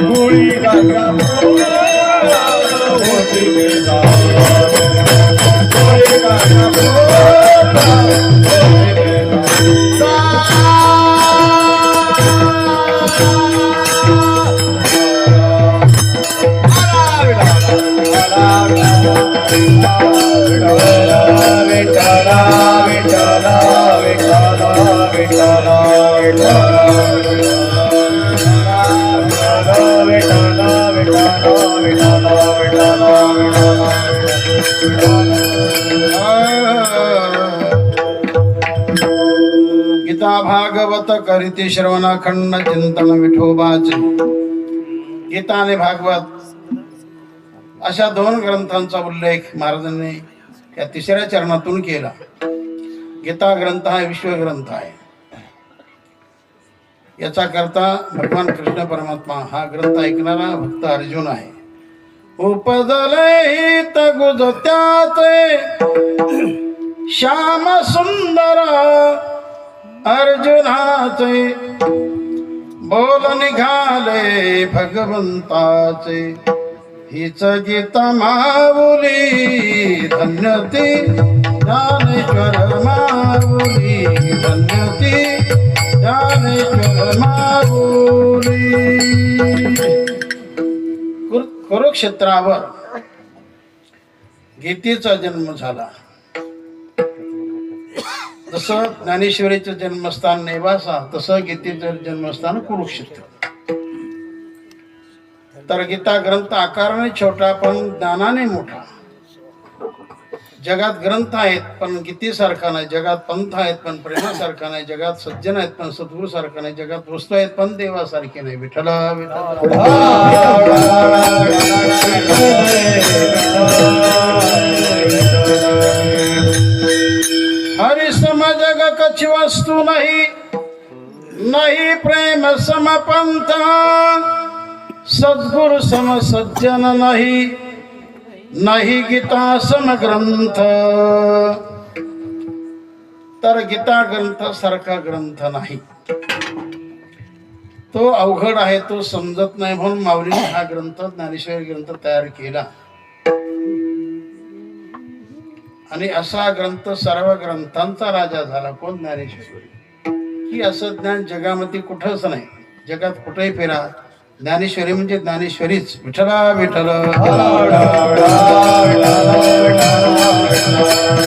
गोळी काका गीता भागवत करीती श्रवणाखंड चिंतन विठोबाचे. गीता आणि भागवत अशा दोन ग्रंथांचा उल्लेख महाराजांनी या तिसऱ्या चरणातून केला. गीता ग्रंथ हा विश्वग्रंथ आहे. याचा करता भगवान कृष्ण परमात्मा, हा ग्रंथ ऐकणारा भक्त अर्जुन आहे. उपजले हित गुजत्याचे श्याम सुंदर अर्जुनाचे, बोल निघाले भगवंताचे. हीच गीता माऊली धन्यती ज्ञानेश्वर माऊली, धन्यती ज्ञानेश्वर माऊली. कुरुक्षेत्रावर गीतेचा जन्म झाला. जसं ज्ञानेश्वरीचं जन्मस्थान नेवासा, तसं गीतेचं जन्मस्थान कुरुक्षेत्र. तर गीता ग्रंथ आकाराने छोटा पण ज्ञानाने मोठा. जगात ग्रंथ आहेत पण गीतेसारखा नाही, जगात पंथ आहेत पण प्रेमासारखा नाही, जगात सज्जन आहेत पण सद्गुरू सारखा नाही, जगात वस्तू आहेत पण देवासारखे नाही. विठ्ठला हरि सम जग कछ वस्तु नहीं, नहीं प्रेम सम पंथ, सद्गुरु सम सज्जन नहीं, नहीं गीता सम ग्रंथ. तर गीता ग्रंथ सारखा ग्रंथ नाही. तो अवघड आहे, तो समजत नाही, म्हणून माऊलीने हा ग्रंथ ज्ञानेश्वरी ग्रंथ तयार केला. आणि असा ग्रंथ सर्व ग्रंथांचा राजा झाला. कोण? ज्ञानेश्वरी. की असं ज्ञान जगामध्ये कुठंच नाही. जगात कुठेही फिरा, ज्ञानेश्वरी म्हणजे ज्ञानेश्वरीच. विठ्ठला विठ्ठल.